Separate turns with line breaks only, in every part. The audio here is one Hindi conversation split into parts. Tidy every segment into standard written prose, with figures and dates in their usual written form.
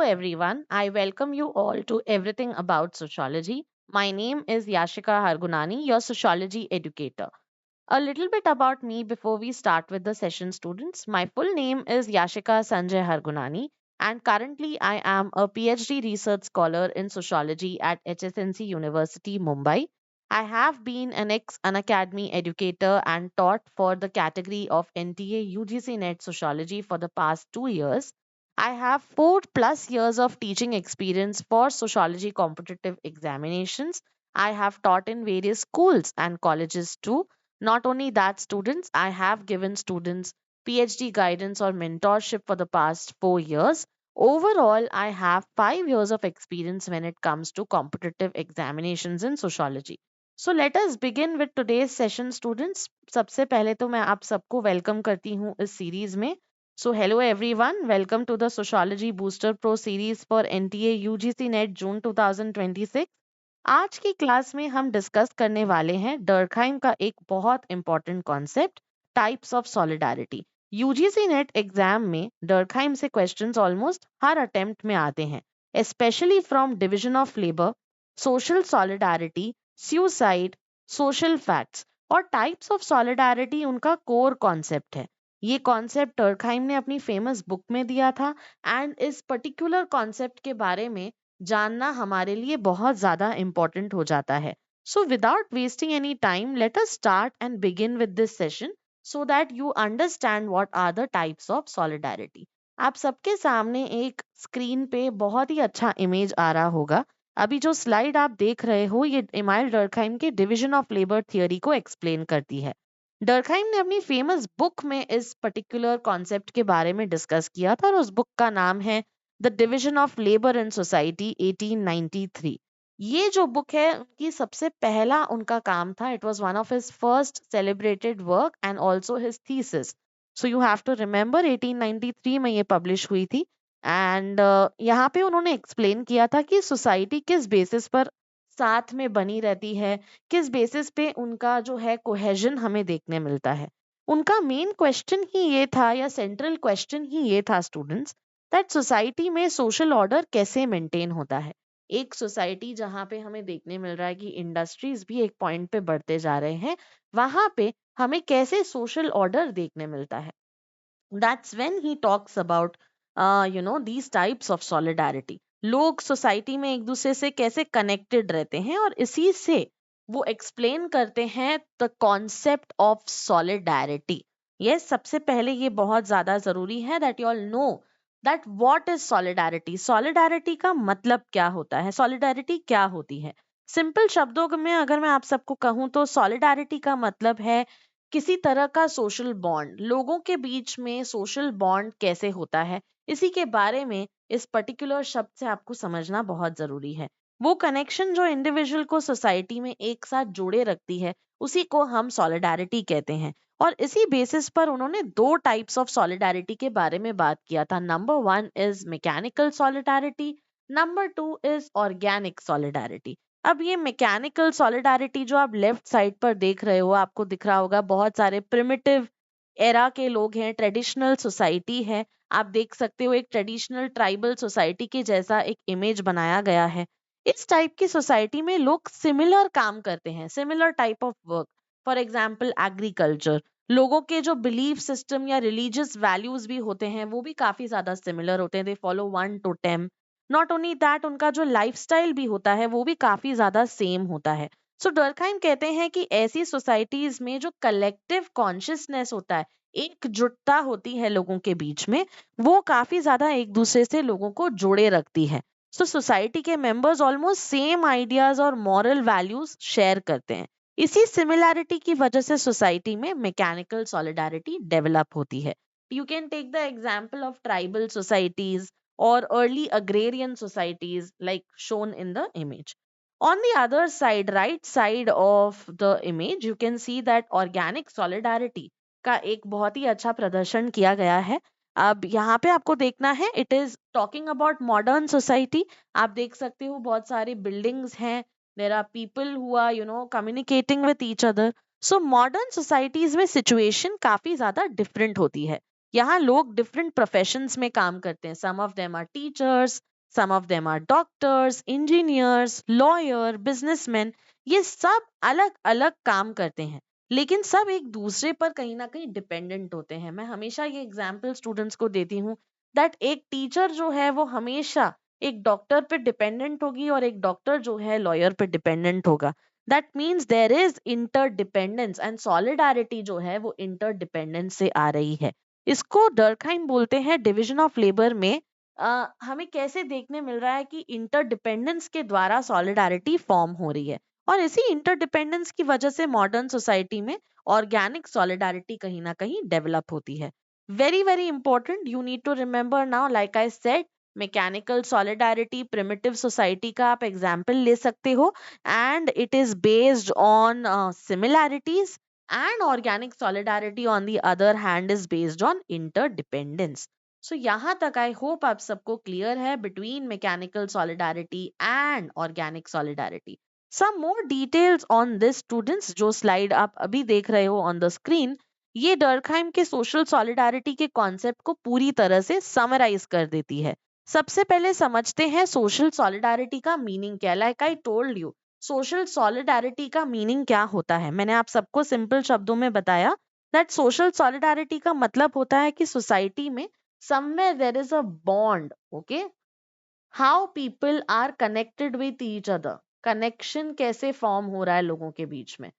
everyone. I welcome you all to Everything About Sociology. My name is Yashika Hargunani, your sociology educator. A little bit about me before we start with the session, students. My full name is Yashika Sanjay Hargunani, and currently I am a PhD research scholar in sociology at HSNC University, Mumbai. I have been an ex-Unacademy educator and taught for the category of NTA UGC NET Sociology for the past 2 years. I have 4+ years of teaching experience for sociology competitive examinations. I have taught in various schools and colleges too. Not only that, students, I have given students PhD guidance or mentorship for the past 4 years. Overall, I have 5 years of experience when it comes to competitive examinations in sociology. So let us begin with today's session, students. सबसे पहले तो मैं आप सबको वेलकम करती हूँ इस सीरीज में. So hello everyone, welcome to the Sociology Booster Pro series for NTA UGC NET June 2026. आज की क्लास में हम डिस्कस करने वाले हैं डर्कहाइम का एक बहुत important concept, types of solidarity. UGC net exam में डर्कहाइम से क्वेश्चंस ऑलमोस्ट हर अटेम्प्ट में आते हैं, specially from division of labour, social solidarity, suicide, social facts. और टाइप्स ऑफ सॉलिडारिटी उनका कोर कॉन्सेप्ट है. ये कॉन्सेप्ट डर्कहाइम ने अपनी फेमस बुक में दिया था एंड इस पर्टिकुलर कॉन्सेप्ट के बारे में जानना हमारे लिए बहुत ज्यादा इंपॉर्टेंट हो जाता है. So without wasting any time, let us start and begin with this session so that you understand what are the types of solidarity. आप सबके सामने एक स्क्रीन पे बहुत ही अच्छा इमेज आ रहा होगा. अभी जो स्लाइड आप देख रहे हो ये इमाइल डर्कहाइम के डिवीजन ऑफ लेबर थियोरी को एक्सप्लेन करती है. डर्कहाइम ने अपनी फेमस बुक में इस पर्टिकुलर कॉन्सेप्ट के बारे में डिस्कस किया था और उस बुक का नाम है the division of labour in society 1893. ये जो बुक है उनकी सबसे पहला उनका काम था. It was one of his first celebrated work and also his thesis. So you have to remember 1893 में ये पब्लिश हुई थी. एंड यहाँ पे उन्होंने एक्सप्लेन किया था कि सोसाइटी किस बेसिस पर साथ में बनी रहती है, किस बेसिस पे उनका जो है कोहेजन हमें देखने मिलता है. उनका मेन क्वेश्चन ही ये था या सेंट्रल क्वेश्चन ही ये था स्टूडेंट्स, दैट सोसाइटी में सोशल ऑर्डर कैसे मेंटेन होता है. एक सोसाइटी जहाँ पे हमें देखने मिल रहा है कि इंडस्ट्रीज भी एक पॉइंट पे बढ़ते जा रहे हैं, वहां पे हमें कैसे सोशल ऑर्डर देखने मिलता है. That's when he talks about these types of solidarity. लोग सोसाइटी में एक दूसरे से कैसे कनेक्टेड रहते हैं और इसी से वो एक्सप्लेन करते हैं the concept of solidarity. Yes, सबसे पहले ये बहुत ज्यादा जरूरी है that you all know that what is solidarity. Solidarity का मतलब क्या होता है, सॉलिडारिटी क्या होती है. सिंपल शब्दों में अगर मैं आप सबको कहूँ तो सॉलिडारिटी का मतलब है किसी तरह का सोशल बॉन्ड. लोगों के बीच में सोशल बॉन्ड कैसे होता है, इसी के बारे में इस पर्टिकुलर शब्द से आपको समझना बहुत जरूरी है. वो कनेक्शन जो इंडिविजुअल को सोसाइटी में एक साथ जोड़े रखती है, उसी को हम सॉलिडारिटी कहते हैं. और इसी बेसिस पर उन्होंने दो टाइप्स ऑफ सॉलिडारिटी के बारे में बात किया था. Number 1 is mechanical solidarity, number 2 is organic solidarity. अब ये मैकेनिकल सॉलिडारिटी जो आप लेफ्ट साइड पर देख रहे हो, आपको दिख रहा होगा बहुत सारे प्रिमिटिव एरा के लोग हैं, ट्रेडिशनल सोसाइटी है. आप देख सकते हो एक ट्रेडिशनल ट्राइबल सोसाइटी के जैसा एक इमेज बनाया गया है. इस टाइप की सोसाइटी में लोग सिमिलर काम करते हैं, similar type of work. For example agriculture. लोगों के जो बिलीफ सिस्टम या रिलीजियस वैल्यूज भी होते हैं वो भी काफी ज्यादा सिमिलर होते हैं. They follow 1 to 10. Not only that, उनका जो लाइफस्टाइल भी होता है वो भी काफी ज्यादा सेम होता है. सो डर्कहाइम कहते हैं कि ऐसी सोसाइटीज में जो कलेक्टिव कॉन्शियसनेस होता है, एकजुटता होती है लोगों के बीच में, वो काफी ज्यादा एक दूसरे से लोगों को जोड़े रखती है. सो सोसाइटी के मेंबर्स ऑलमोस्ट सेम आइडियाज और मॉरल वैल्यूज शेयर करते हैं. इसी सिमिलैरिटी की वजह से सोसाइटी में मैकेनिकल सॉलिडारिटी डेवलप होती है. You can take the example of tribal societies or early agrarian societies like shown in the image. On the other side, right side of the image, you can see that organic solidarity का एक बहुत ही अच्छा प्रदर्शन किया गया है. अब यहाँ पे आपको देखना है, it is talking about modern society. आप देख सकते हो बहुत सारी बिल्डिंग्स हैं, there are people who are communicating with each other. So modern societies में सिचुएशन काफी ज्यादा डिफरेंट होती है. यहाँ लोग डिफरेंट प्रोफेशंस में काम करते हैं. Some of them are teachers, some of them are doctors, engineers, lawyer, businessman. ये सब अलग अलग काम करते हैं, लेकिन सब एक दूसरे पर कहीं ना कहीं डिपेंडेंट होते हैं। मैं हमेशा ये एग्जाम्पल स्टूडेंट्स को देती हूँ दैट एक टीचर जो है वो हमेशा एक डॉक्टर पे डिपेंडेंट होगी और एक डॉक्टर जो है लॉयर पे डिपेंडेंट होगा। That means there is interdependence and solidarity जो है वो इंटरडिपेंडेंस से आ रही है। इसको डर्कहाइम बोलते हैं डिवीजन ऑफ लेबर में। हमें कैसे देखने मिल रहा है कि इंटरडिपेंडेंस के द्वारा सॉलिडारिटी फॉर्म हो रही है, और इसी इंटरडिपेंडेंस की वजह से मॉडर्न सोसाइटी में ऑर्गेनिक सॉलिडारिटी कहीं ना कहीं डेवलप होती है। Very very important, you need to remember now, like I said, mechanical solidarity primitive society का आप एग्जाम्पल ले सकते हो, and it is based on similarities, and organic solidarity on the other hand is based on interdependence. So यहाँ तक आई होप आप सबको क्लियर है between mechanical solidarity and organic solidarity. Some more details on this students, जो स्लाइड आप अभी देख रहे हो ऑन द स्क्रीन, ये डर्कहाइम के सोशल सॉलिडारिटी के कॉन्सेप्ट को पूरी तरह से समराइज कर देती है। सबसे पहले समझते हैं सोशल सॉलिडारिटी का मीनिंग क्या है। Like I told you, social solidarity का मीनिंग क्या होता है, मैंने आप सबको सिंपल शब्दों में बताया दैट सोशल सॉलिडारिटी का मतलब होता है कि सोसाइटी में somewhere there is a bond, okay, how people are connected with each other, connection कैसे फॉर्म हो रहा है लोगों के बीच में,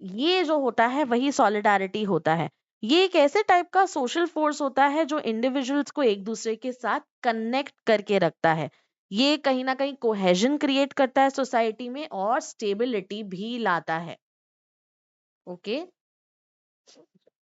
ये जो होता है वही सॉलिडारिटी होता है। ये एक ऐसे टाइप का सोशल फोर्स होता है जो इंडिविजुअल्स को एक दूसरे के साथ कनेक्ट करके रखता है। ये कहीं ना कहीं कोहेजन क्रिएट करता है सोसाइटी में और स्टेबिलिटी भी लाता है। ओके,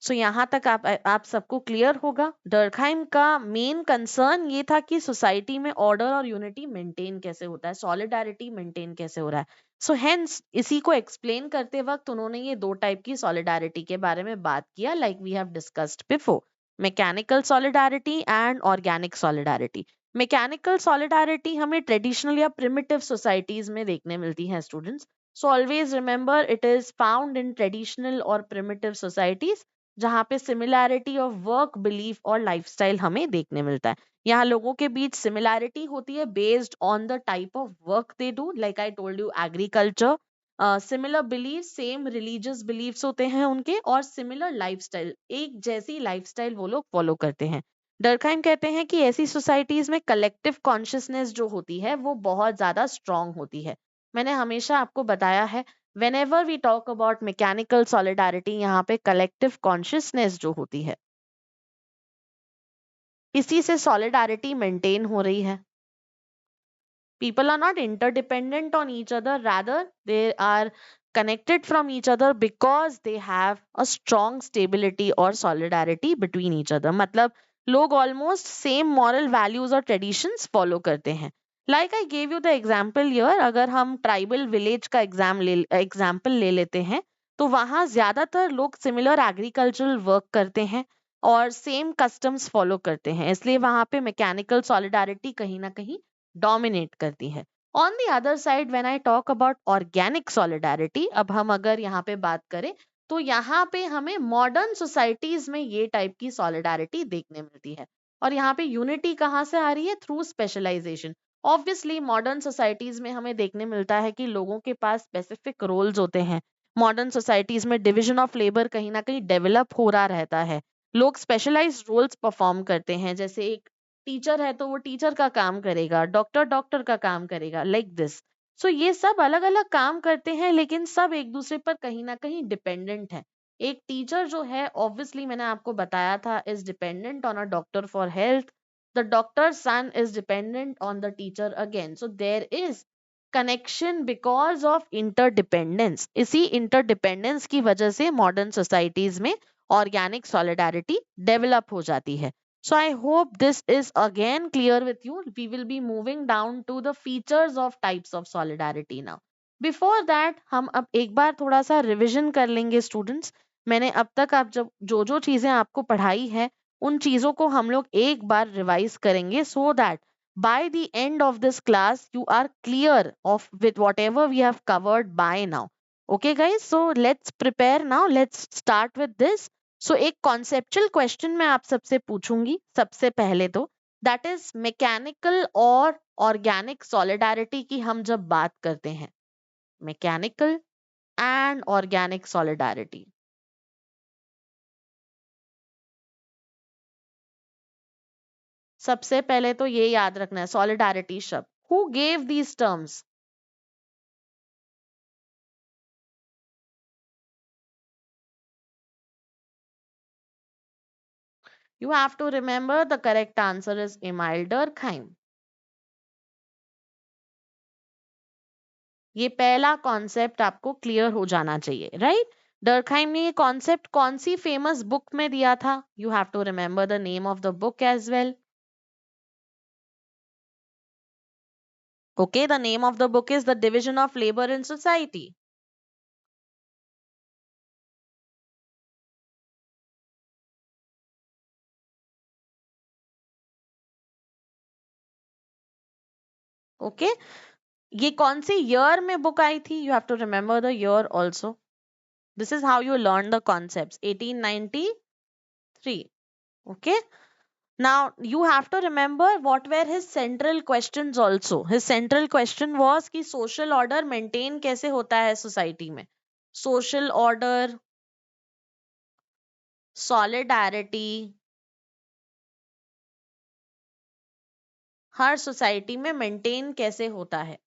सो यहाँ तक आप सबको क्लियर होगा। डर्कहाइम का मेन कंसर्न ये था कि सोसाइटी में ऑर्डर और यूनिटी मेंटेन कैसे होता है, सॉलिडारिटी मेंटेन कैसे हो रहा है। सो हेंस इसी को एक्सप्लेन करते वक्त उन्होंने ये दो टाइप की सॉलिडारिटी के बारे में बात किया, like we have discussed before, mechanical solidarity and organic solidarity. Mechanical solidarity हमें ट्रेडिशनल या प्रिमिटिव सोसाइटीज में देखने मिलती है students. So always remember it is found in traditional और प्रिमिटिव सोसाइटीज, जहाँ पे सिमिलैरिटी ऑफ वर्क, बिलीफ और लाइफस्टाइल हमें देखने मिलता है। यहाँ लोगों के बीच सिमिलैरिटी होती है based on the type of work they do, like I told you agriculture, similar belief, same religious beliefs होते हैं उनके, और सिमिलर लाइफस्टाइल, एक जैसी लाइफस्टाइल वो लोग फॉलो करते हैं। डर्कहाइम कहते हैं कि ऐसी सोसाइटीज में कलेक्टिव कॉन्शियसनेस जो होती है वो बहुत ज्यादा स्ट्रांग होती है। मैंने हमेशा आपको बताया है, whenever we talk about mechanical solidarity, यहाँ पे collective consciousness जो होती है, इसी से solidarity maintain हो रही है। People are not interdependent on each other, rather they are connected from each other because they have a strong stability or solidarity between each other। मतलब लोग almost same moral values और traditions follow करते हैं। Like I gave you the example here, अगर हम tribal village का example ले लेते हैं, तो वहाँ ज्यादातर लोग similar agricultural work करते हैं और सेम कस्टम्स फॉलो करते हैं, इसलिए वहां पे मैकेनिकल सॉलिडारिटी कहीं ना कहीं डोमिनेट करती है। On the other side when I talk about organic solidarity, अब हम अगर यहाँ पे बात करें तो यहाँ पे हमें मॉडर्न सोसाइटीज में ये टाइप की सॉलिडारिटी देखने मिलती है। और यहाँ पे यूनिटी कहाँ से आ रही है? Through specialisation. Obviously modern societies में हमें देखने मिलता है कि लोगों के पास स्पेसिफिक रोल्स होते हैं। मॉडर्न सोसाइटीज में डिविजन ऑफ लेबर कहीं ना कहीं डेवलप हो रहा रहता है। लोग स्पेशलाइज्ड रोल्स परफॉर्म करते हैं, जैसे एक टीचर है तो वो टीचर का काम करेगा, डॉक्टर डॉक्टर का काम करेगा, लाइक दिस। सो ये सब अलग अलग काम करते हैं लेकिन सब एक दूसरे पर कहीं ना कहीं डिपेंडेंट है। एक टीचर जो है ऑब्वियसली मैंने आपको बताया था is dependent on a doctor for health, the doctor son is dependent on the teacher again. So there is connection because of interdependence. इसी इंटरडिपेंडेंस की वजह से मॉडर्न सोसाइटीज में ऑर्गेनिक सॉलिडारिटी डेवलप हो जाती है। So I hope this is again clear with you. We will be moving down to the features of types of solidarity now. Before that, हम अब एक बार थोड़ा सा रिवीजन कर लेंगे स्टूडेंट्स। मैंने अब तक आप जब जो जो चीजें आपको पढ़ाई है उन चीजों को हम लोग एक बार रिवाइज करेंगे, so that by the end of this class you are clear of with whatever we have covered by now. Okay guys, so let's prepare now. Let's start with this. सो एक कॉन्सेप्चुअल क्वेश्चन मैं आप सबसे पूछूंगी सबसे पहले तो, दैट इज मैकेनिकल और ऑर्गेनिक सॉलिडारिटी की हम जब बात करते हैं, मैकेनिकल एंड ऑर्गेनिक सॉलिडारिटी, सबसे पहले तो ये याद रखना है सॉलिडारिटी शब्द, who gave these terms? You have to remember the correct answer is Emile Durkheim. ये पहला कॉन्सेप्ट आपको क्लियर हो जाना चाहिए, राइट? डर्कहाइम ने ये कॉन्सेप्ट कौन सी फेमस बुक में दिया था? You have to remember the name of the book as well. Okay, the name of the book is The Division of Labor in Society. Okay, ये कौन सी ईयर में बुक आई थी? You have to remember the year also. This is how you learn the concepts. 1893. Okay. Now you have to remember what were his central questions also. His central question was कि social order maintain कैसे होता है society में. Social order, solidarity, हर society में maintain कैसे होता है.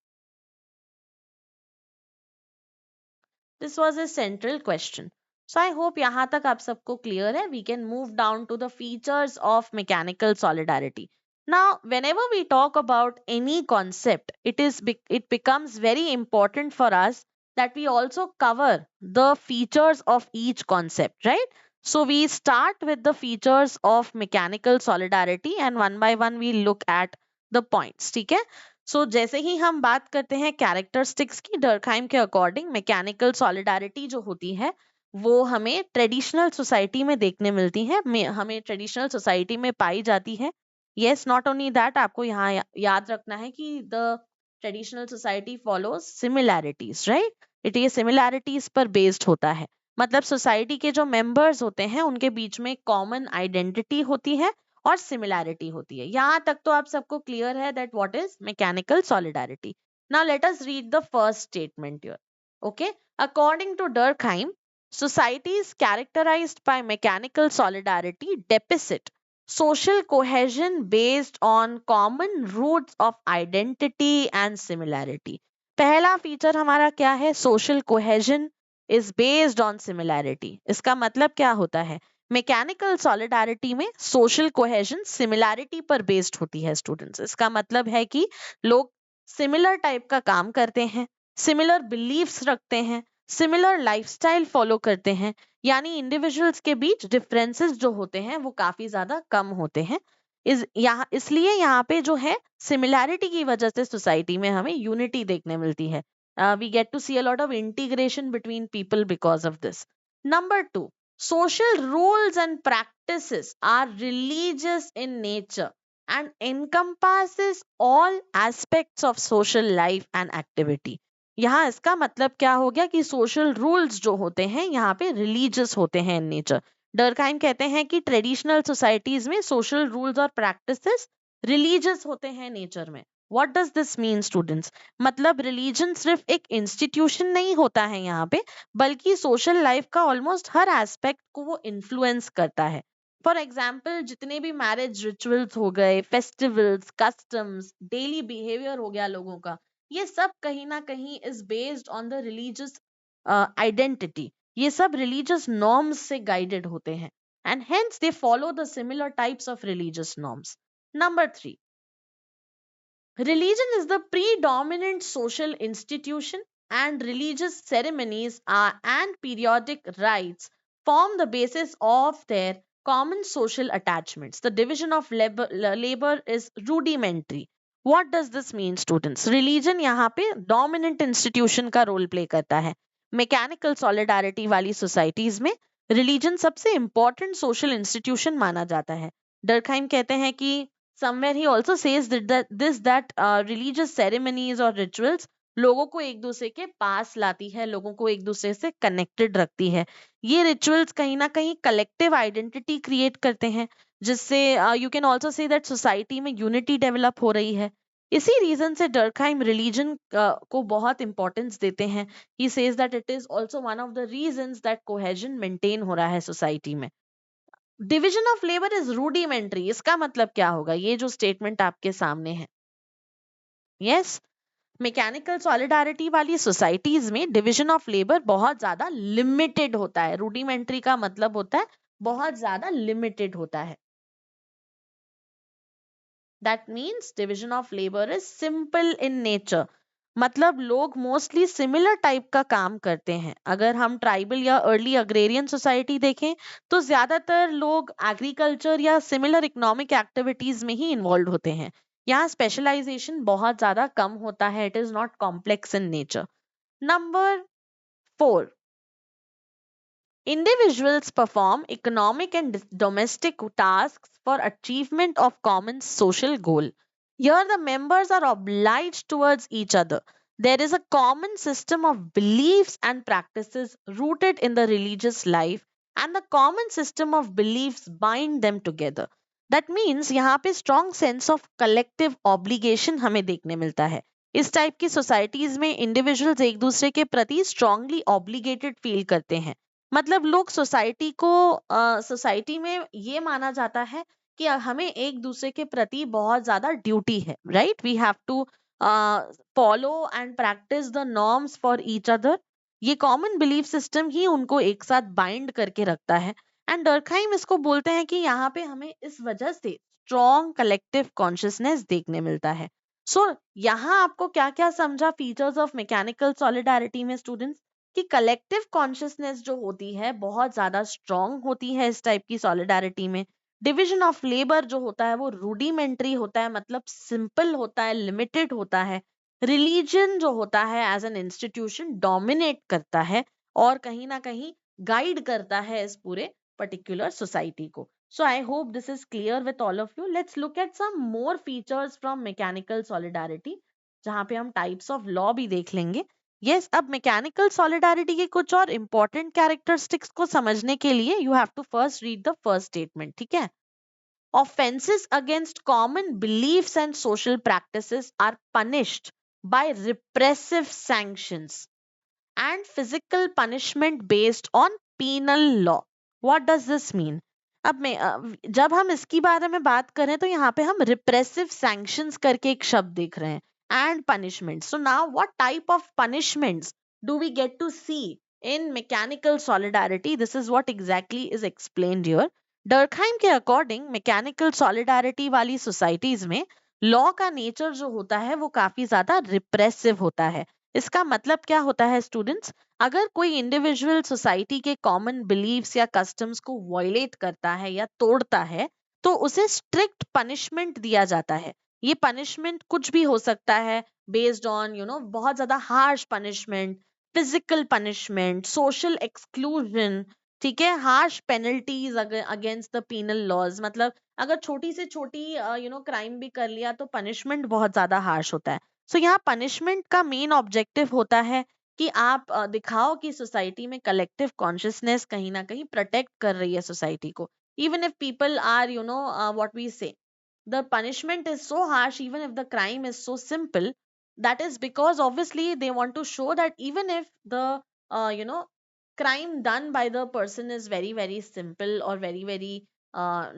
This was a central question. So I hope यहाँ तक आप सबको clear है. We can move down to the features of mechanical solidarity. Now, whenever we talk about any concept, it becomes very important for us that we also cover the features of each concept, right? So we start with the features of mechanical solidarity and one by one we look at the points. ठीक है? सो जैसे ही हम बात करते हैं कैरेक्टरिस्टिक्स की, डर्कहाइम के अकॉर्डिंग मैकेनिकल सॉलिडारिटी जो होती है वो हमें ट्रेडिशनल सोसाइटी में देखने मिलती है, हमें ट्रेडिशनल सोसाइटी में पाई जाती है. यस, नॉट ओनली दैट, आपको यहाँ याद रखना है कि the traditional society follows similarities, right? It ये सिमिलैरिटीज पर बेस्ड होता है. मतलब सोसाइटी के जो मेंबर्स होते हैं उनके बीच में कॉमन आइडेंटिटी होती है और सिमिलैरिटी होती है. यहां तक तो आप सबको क्लियर है that what is mechanical solidarity. Now let us read the first statement here. Okay, according to Durkheim, society is characterized by mechanical solidarity deficit, social cohesion based on common roots of identity and similarity. पहला फीचर हमारा क्या है? social cohesion is based on similarity. इसका मतलब क्या होता है? मैकेनिकल सॉलिडारिटी में सोशल कोहेजन सिमिलैरिटी पर बेस्ड होती है स्टूडेंट्स. इसका मतलब है कि लोग सिमिलर टाइप का काम करते हैं, सिमिलर बिलीव्स रखते हैं, सिमिलर लाइफस्टाइल फॉलो करते हैं, यानी इंडिविजुअल्स के बीच डिफरेंसेस जो होते हैं वो काफी ज्यादा कम होते हैं. इसलिए यहाँ पे जो है सिमिलैरिटी की वजह से सोसाइटी में हमें यूनिटी देखने मिलती है. We get to see a lot of integration between people because of this. Number 2, social rules and practices are religious in nature and encompasses all aspects of social life and activity. यहाँ इसका मतलब क्या हो गया कि सोशल रूल्स जो होते हैं यहाँ पे रिलीजियस होते हैं इन नेचर. डर्कहाइम कहते हैं कि ट्रेडिशनल सोसाइटीज में सोशल रूल्स और प्रैक्टिसेस रिलीजियस होते हैं नेचर में. What does this mean students? मतलब रिलीजन सिर्फ एक इंस्टीट्यूशन नहीं होता है यहाँ पे, बल्कि सोशल लाइफ का ऑलमोस्ट हर एस्पेक्ट को वो इन्फ्लुएंस करता है. फॉर एग्जाम्पल, जितने भी मैरिज रिचुअल्स हो गए, फेस्टिवल्स, कस्टम्स, डेली बिहेवियर हो गया लोगों का, ये सब कहीं ना कहीं is based on the religious identity. ये सब रिलीजियस नॉर्म्स से गाइडेड होते हैं and hence they follow the similar types of religious norms. Number 3, religion is the predominant social institution, and religious ceremonies and periodic rites form the basis of their common social attachments. The division of labor is rudimentary. What does this mean, students? Religion यहाँ पे dominant institution का role play करता है. Mechanical solidarity वाली societies में religion सबसे important social institution माना जाता है. डर्कहाइम कहते हैं कि somewhere he also says that religious ceremonies or rituals लोगों को एक दूसरे के पास लाती है, लोगों को एक दूसरे से कनेक्टेड रखती है. ये रिचुअल्स कहीं ना कहीं कलेक्टिव आइडेंटिटी क्रिएट करते हैं, जिससे you can also say that society में यूनिटी डेवलप हो रही है. इसी रीजन से डर्कहाइम रिलीजन को बहुत इंपॉर्टेंस देते हैं. He says that it is also one of the reasons that cohesion maintain हो रहा है सोसाइटी में. Division of labour is rudimentary. इसका मतलब क्या होगा? ये जो स्टेटमेंट आपके सामने है, यस, मैकेनिकल सॉलिडारिटी वाली सोसाइटीज में डिवीजन ऑफ लेबर बहुत ज्यादा लिमिटेड होता है. रूडिमेंट्री का मतलब होता है बहुत ज्यादा लिमिटेड होता है. That means division of labour is simple in nature. मतलब लोग मोस्टली सिमिलर टाइप का काम करते हैं. अगर हम ट्राइबल या अर्ली अग्रेरियन सोसाइटी देखें तो ज्यादातर लोग एग्रीकल्चर या सिमिलर इकोनॉमिक एक्टिविटीज में ही इन्वॉल्व होते हैं. यहाँ स्पेशलाइजेशन बहुत ज्यादा कम होता है. It is not complex in nature. Number 4, individuals perform economic and domestic tasks for achievement of common social goal. Here, the members are obliged towards each other. There is a common system of beliefs and practices rooted in the religious life, and the common system of beliefs bind them together. That means यहाँ पे strong sense of collective obligation हमें देखने मिलता है. इस टाइप की सोसाइटीज में इंडिविजुअल्स एक दूसरे के प्रति स्ट्रांगली ऑब्लिगेटेड फील करते हैं. मतलब लोग सोसाइटी में ये माना जाता है कि हमें एक दूसरे के प्रति बहुत ज्यादा ड्यूटी है. Right, we have to follow and practice the norms for each other. ये कॉमन बिलीफ सिस्टम ही उनको एक साथ बाइंड करके रखता है. एंड डर्कहाइम इसको बोलते हैं कि यहाँ पे हमें इस वजह से स्ट्रॉन्ग कलेक्टिव कॉन्शियसनेस देखने मिलता है. सो यहाँ आपको क्या क्या समझा फीचर्स ऑफ मैकेनिकल सॉलिडारिटी में स्टूडेंट्स? कि कलेक्टिव कॉन्शियसनेस जो होती है बहुत ज्यादा स्ट्रांग होती है इस टाइप की सॉलिडारिटी में. डिवीजन ऑफ लेबर जो होता है वो रूडिमेंट्री होता है, मतलब सिंपल होता है, लिमिटेड होता है. रिलीजन जो होता है एज एन इंस्टीट्यूशन डोमिनेट करता है और कहीं ना कहीं गाइड करता है इस पूरे पर्टिकुलर सोसाइटी को. So I hope this is clear with all of you. Let's look at some more features from mechanical solidarity, जहां पे हम टाइप्स ऑफ लॉ भी देख लेंगे. यस, अब मैकेनिकल सॉलिडारिटी के कुछ और इंपॉर्टेंट कैरेक्टरिस्टिक्स को समझने के लिए you have to first read the first statement. ठीक है. Offenses against common beliefs and social practices are punished by repressive sanctions and physical punishment based on penal law. What does this mean? अब मैं जब हम इसकी बारे में बात करें तो यहाँ पे हम रिप्रेसिव सैंक्शंस करके एक शब्द देख रहे हैं and punishment. So now what type of punishments do we get to see in mechanical solidarity? This is what exactly is explained here. Durkheim के अकॉर्डिंग मैकेनिकल सॉलिडारिटी वाली सोसाइटीज में लॉ का नेचर जो होता है वो काफी ज्यादा रिप्रेसिव होता है. इसका मतलब क्या होता है स्टूडेंट्स? अगर कोई इंडिविजुअल सोसाइटी के कॉमन बिलीव्स या कस्टम्स को वायलेट करता है या तोड़ता है तो उसे स्ट्रिक्ट पनिशमेंट दिया जाता है. ये पनिशमेंट कुछ भी हो सकता है बेस्ड ऑन बहुत ज्यादा harsh punishment, physical punishment, social exclusion. ठीक है, harsh penalties against the penal laws. मतलब अगर छोटी से छोटी क्राइम भी कर लिया तो पनिशमेंट बहुत ज्यादा हार्श होता है. सो यहाँ पनिशमेंट का मेन ऑब्जेक्टिव होता है कि आप दिखाओ कि सोसाइटी में कलेक्टिव कॉन्शियसनेस कहीं ना कहीं प्रोटेक्ट कर रही है सोसाइटी को. Even if people are what we say the punishment is so harsh, even if the crime is so simple. That is because obviously they want to show that even if the crime done by the person is very very simple or very very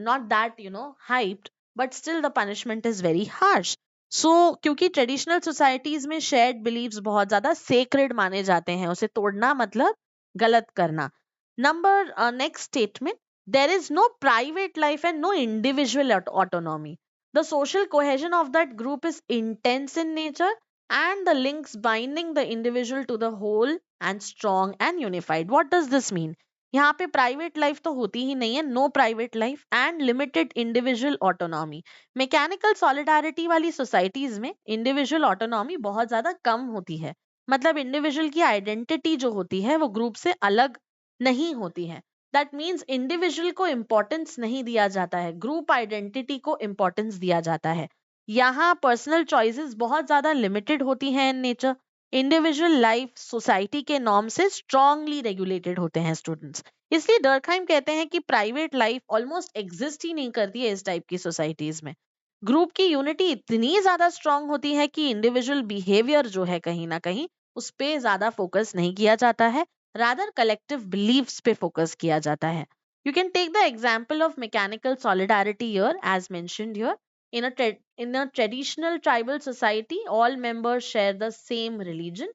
not that hyped, but still the punishment is very harsh. So क्योंकि ट्रेडिशनल सोसाइटीज में शेयर्ड बिलीव्स बहुत ज्यादा सेक्रेड माने जाते हैं, उसे तोड़ना मतलब गलत करना. Number next statement, there is no private life and no individual autonomy. The social cohesion of that group is intense in nature, and the links binding the individual to the whole and strong and unified. What does this mean? यहाँ पे प्राइवेट लाइफ तो होती ही नहीं है. No private life and limited individual autonomy. Mechanical solidarity वाली सोसाइटीज में इंडिविजुअल ऑटोनॉमी बहुत ज्यादा कम होती है. मतलब इंडिविजुअल की आइडेंटिटी जो होती है वो ग्रुप से अलग नहीं होती है. दैट मीन्स इंडिविजुअल को इंपॉर्टेंस नहीं दिया जाता है, ग्रुप आइडेंटिटी को इंपॉर्टेंस दिया जाता है. यहाँ पर्सनल चॉइसेस बहुत ज्यादा लिमिटेड होती हैं in nature. Individual life society के नॉर्म से स्ट्रांगली रेगुलेटेड होते हैं स्टूडेंट्स. इसलिए डर्कहाइम कहते हैं कि प्राइवेट लाइफ ऑलमोस्ट एग्जिस्ट ही नहीं करती है इस टाइप की सोसाइटीज में. ग्रुप की यूनिटी इतनी ज्यादा स्ट्रांग होती है कि इंडिविजुअल बिहेवियर जो है कहीं ना कहीं उस पे ज्यादा फोकस नहीं किया जाता है, रादर कलेक्टिव बिलीव्स पे फोकस किया जाता है. You can take the example of mechanical solidarity here, as mentioned here. In a traditional tribal society, all members share the same religion,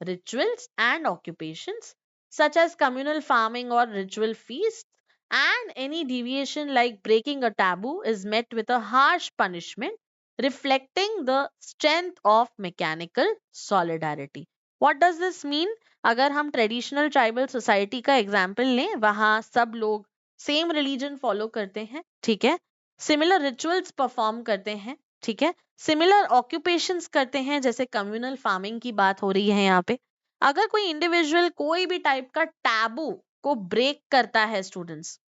rituals, and occupations, such as communal farming or ritual feasts. And any deviation, like breaking a taboo, is met with a harsh punishment, reflecting the strength of mechanical solidarity. What does this mean? अगर हम ट्रेडिशनल ट्राइबल सोसाइटी का एग्जाम्पल लें, वहां सब लोग सेम रिलीजन फॉलो करते हैं, ठीक है, सिमिलर रिचुअल्स परफॉर्म करते हैं, ठीक है, सिमिलर ऑक्यूपेशंस करते हैं, जैसे कम्युनल फार्मिंग की बात हो रही है यहाँ पे. अगर कोई इंडिविजुअल कोई भी टाइप का टैबू को ब्रेक करता है स्टूडेंट्स,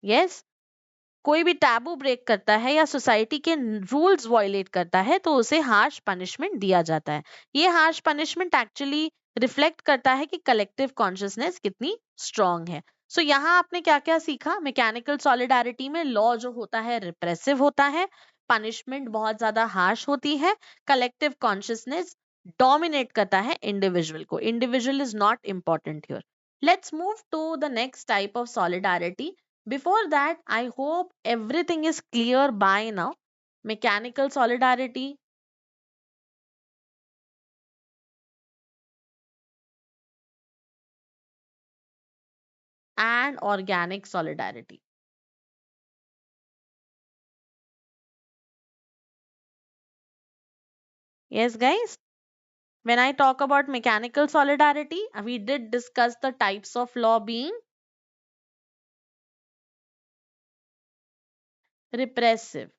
यस, कोई भी टैबू ब्रेक करता है या सोसाइटी के रूल्स वायलेट करता है तो उसे हार्श पनिशमेंट दिया जाता है. ये हार्श पनिशमेंट एक्चुअली रिफ्लेक्ट करता है कि कलेक्टिव कॉन्शियसनेस कितनी स्ट्रांग है. सो यहाँ आपने क्या क्या सीखा? मैकेनिकल सॉलिडारिटी में लॉ जो होता है रिप्रेसिव होता है, पनिशमेंट बहुत ज्यादा हार्श होती है, कलेक्टिव कॉन्शियसनेस डोमिनेट करता है इंडिविजुअल को. Individual is not important here. Let's move to the next type of solidarity. Before that, I hope everything is clear by now. Mechanical solidarity and organic solidarity. Yes, guys. When I talk about mechanical solidarity, we did discuss the types of law being repressive.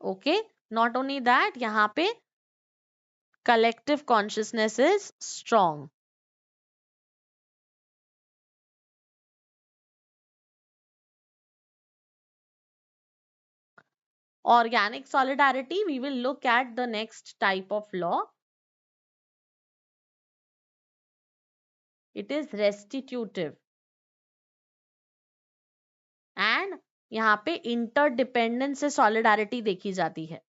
Okay. Not only that, यहाँ पे collective consciousness is strong. Organic solidarity, we will look at the next type of law. It is restitutive. And यहाँ पे इंटरडिपेंडेंस से सॉलिडारिटी देखी जाती है.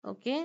Okay,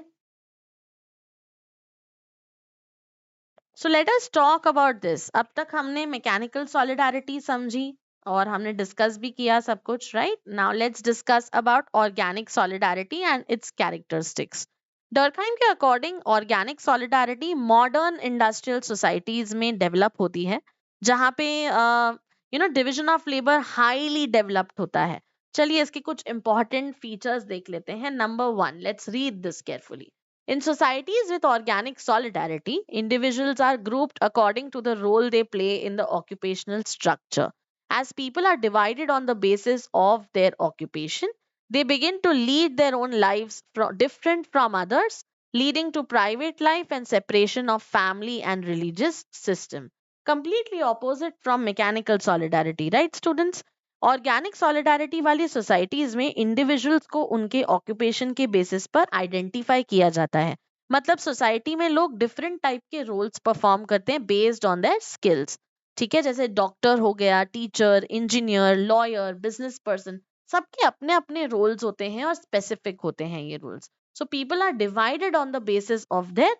so let us talk about this. अब तक हमने मैकेनिकल सॉलिडारिटी समझी और हमने डिस्कस भी किया सब कुछ, right? Now let's discuss about organic solidarity and its characteristics. Durkheim के according organic solidarity modern industrial societies में डेवलप होती है, जहाँ पे division of labour highly developed होता है. चलिए इसके कुछ इंपॉर्टेंट फीचर्स देख लेते हैं. Number one, let's read this carefully. In societies with organic solidarity, individuals are grouped according to the role they play in the occupational structure. As people are divided on the basis of their occupation, they begin to lead their own lives different from others, leading to private life and separation of family and religious system. Completely opposite from mechanical solidarity, right, students? Organic solidarity वाली सोसाइटीज में इंडिविजुअल्स को उनके ऑक्यूपेशन के बेसिस पर आइडेंटिफाई किया जाता है. मतलब सोसाइटी में लोग डिफरेंट टाइप के रोल्स परफॉर्म करते हैं बेस्ड ऑन देयर स्किल्स. ठीक है, जैसे डॉक्टर हो गया, teacher, engineer, lawyer, business person, सबके अपने अपने रोल्स होते हैं और स्पेसिफिक होते हैं ये roles. So people are divided on the basis of their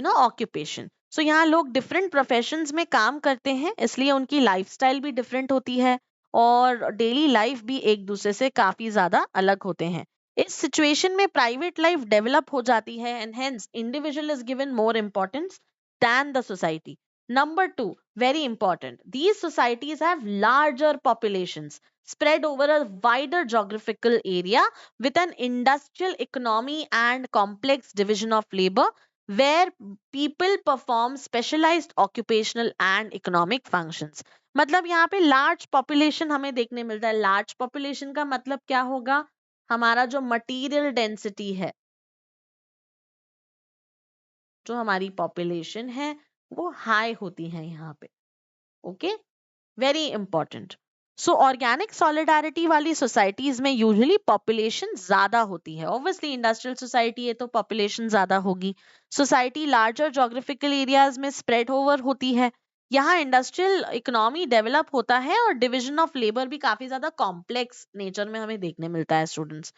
occupation. So यहाँ लोग डिफरेंट प्रोफेशंस में काम करते हैं, इसलिए उनकी लाइफस्टाइल भी डिफरेंट होती है और डेली लाइफ भी एक दूसरे से काफी ज्यादा अलग होते हैं. इस सिचुएशन में प्राइवेट लाइफ डेवलप हो जाती है and hence individual is given more importance than the society. Number two, very important, these societies have larger populations spread over a wider geographical area with an industrial economy and complex division of labor where people perform specialized occupational and economic functions. मतलब यहाँ पे लार्ज पॉपुलेशन हमें देखने मिलता है. लार्ज पॉपुलेशन का मतलब क्या होगा? हमारा जो मटीरियल डेंसिटी है, जो हमारी पॉपुलेशन है वो हाई होती है यहाँ पे. Okay, very important. सो ऑर्गेनिक सॉलिडारिटी वाली सोसाइटीज में यूजुअली पॉपुलेशन ज्यादा होती है. ऑब्वियसली इंडस्ट्रियल सोसाइटी है तो पॉपुलेशन ज्यादा होगी. सोसाइटी लार्जर जोग्राफिकल एरियाज में स्प्रेड ओवर होती है यहाँ इंडस्ट्रियल इकोनॉमी डेवलप होता है और डिवीजन ऑफ लेबर भी काफी ज्यादा कॉम्प्लेक्स नेचर में हमें देखने मिलता है स्टूडेंट्स।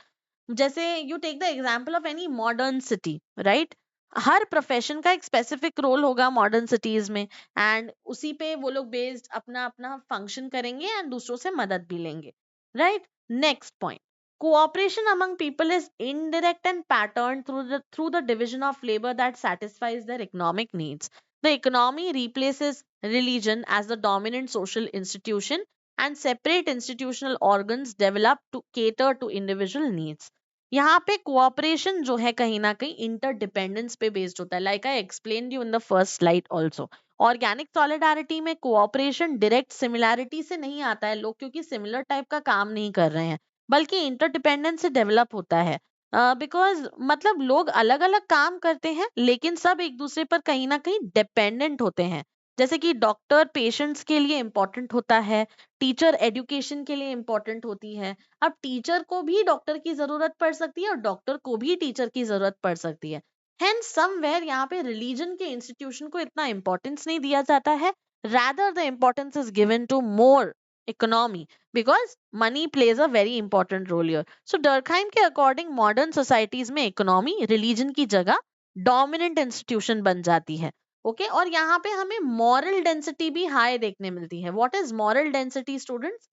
जैसे you take the example of any modern city, right? हर प्रोफेशन का एक स्पेसिफिक रोल होगा मॉडर्न सिटीज में, एंड उसी पे वो लोग बेस्ड अपना अपना फंक्शन करेंगे एंड दूसरों से मदद भी लेंगे, right? Next point, cooperation among people is indirect and patterned through the division of labor that satisfies their economic needs. The economy replaces religion as the dominant social institution, and separate institutional organs develop to cater to individual needs. यहाँ पे कोऑपरेशन जो है कहीं ना कहीं इंटरडिपेंडेंस पे बेस्ड होता है, like I explain you in the first slide also. Organic solidarity में कोऑपरेशन डायरेक्ट सिमिलैरिटी से नहीं आता है, लोग क्योंकि सिमिलर टाइप का काम नहीं कर रहे हैं, बल्कि इंटरडिपेंडेंस से डेवलप होता है। बिकॉज मतलब लोग अलग अलग काम करते हैं लेकिन सब एक दूसरे पर कहीं ना कहीं डिपेंडेंट होते हैं। जैसे कि डॉक्टर पेशेंट्स के लिए इंपॉर्टेंट होता है, टीचर एजुकेशन के लिए इंपॉर्टेंट होती है। अब टीचर को भी डॉक्टर की जरूरत पड़ सकती है और डॉक्टर को भी टीचर की जरूरत पड़ सकती है। हेंस समवेयर यहाँ पे रिलीजन के इंस्टीट्यूशन को इतना इंपॉर्टेंस नहीं दिया जाता है, rather the importance is given to more economy, because money plays a very important role here. So Durkheim के अकॉर्डिंग मॉडर्न सोसाइटीज में इकोनॉमी रिलीजन की जगह डोमिनेंट इंस्टीट्यूशन बन जाती है। ओके और यहाँ पे हमें मॉरल डेंसिटी भी हाई देखने मिलती है। What is moral density students?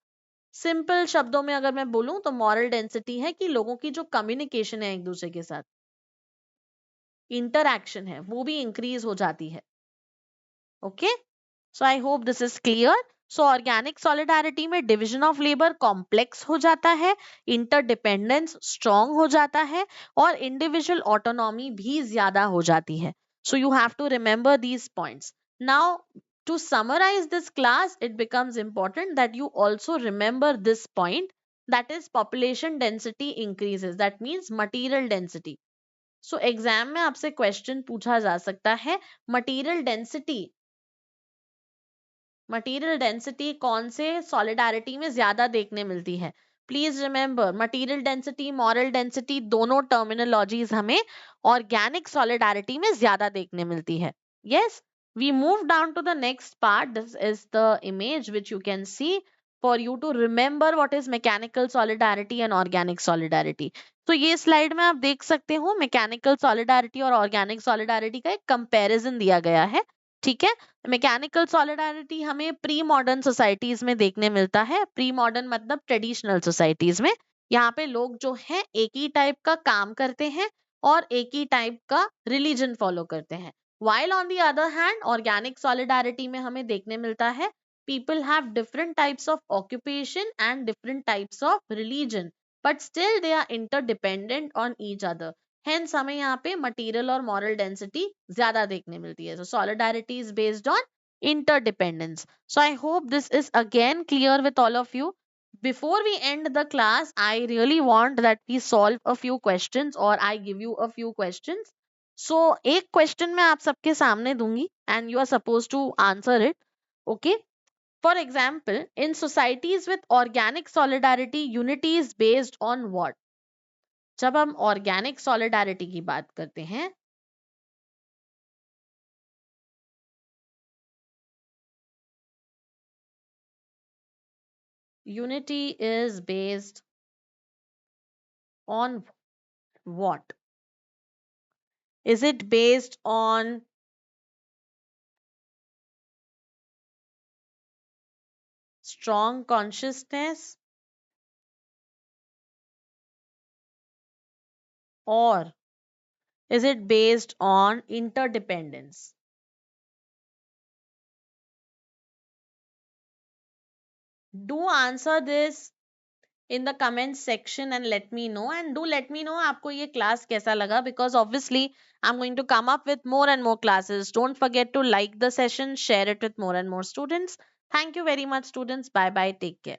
Simple शब्दों में अगर मैं बोलूं तो मॉरल डेंसिटी है कि लोगों की जो कम्युनिकेशन है एक दूसरे के साथ, इंटरैक्शन है, वो भी इंक्रीज हो जाती है। Okay, so I hope this is clear. So organic solidarity में डिवीजन ऑफ लेबर कॉम्प्लेक्स हो जाता है, इंटरडिपेंडेंस स्ट्रांग हो जाता है और इंडिविजुअल ऑटोनॉमी भी ज्यादा हो जाती है। So you have to remember these points. Now to summarize this class, it becomes important that you also remember this point, that is population density increases, that means material density. So exam में आपसे question पूछा जा सकता है, material density, मटेरियल डेंसिटी कौन से सॉलिडारिटी में ज्यादा देखने मिलती है? Please remember, material density moral density दोनों टर्मिनोलॉजीज हमें ऑर्गेनिक सॉलिडारिटी में ज्यादा देखने मिलती है। Yes, we move down to the next part. This is the image which you can see for you to remember what is mechanical solidarity and organic solidarity. तो ये स्लाइड में आप देख सकते हो मैकेनिकल सॉलिडारिटी और ऑर्गेनिक सॉलिडारिटी का एक कंपैरिजन दिया गया है। ठीक है, मैकेनिकल सॉलिडारिटी हमें प्री मॉडर्न सोसाइटीज में देखने मिलता है। प्री मॉडर्न मतलब ट्रेडिशनल सोसाइटीज में, यहाँ पे लोग जो है एक ही टाइप का काम करते हैं और एक ही टाइप का रिलीजन फॉलो करते हैं। while on the other hand organic solidarity में हमें देखने मिलता है people have different types of occupation and different types of religion, but still they are interdependent on each other. Hence हमें यहाँ पे material और moral density ज्यादा देखने मिलती है। So solidarity is based on interdependence. So I hope this is again clear with all of you. Before we end the class, I really want that we solve a few questions or I give you a few questions. So एक क्वेश्चन मैं आप सबके सामने दूंगी and you are supposed to answer it. Okay? For example, in societies with organic solidarity, unity is based on what? जब हम ऑर्गेनिक सॉलिडारिटी की बात करते हैं, unity is based on what? Is it based on strong consciousness or is it based on interdependence? Do answer this in the comments section and let me know, and do let me know आपको ये class कैसा लगा, because obviously I'm going to come up with more and more classes. Don't forget to like the session, share it with more and more students. Thank you very much students. Bye bye, take care.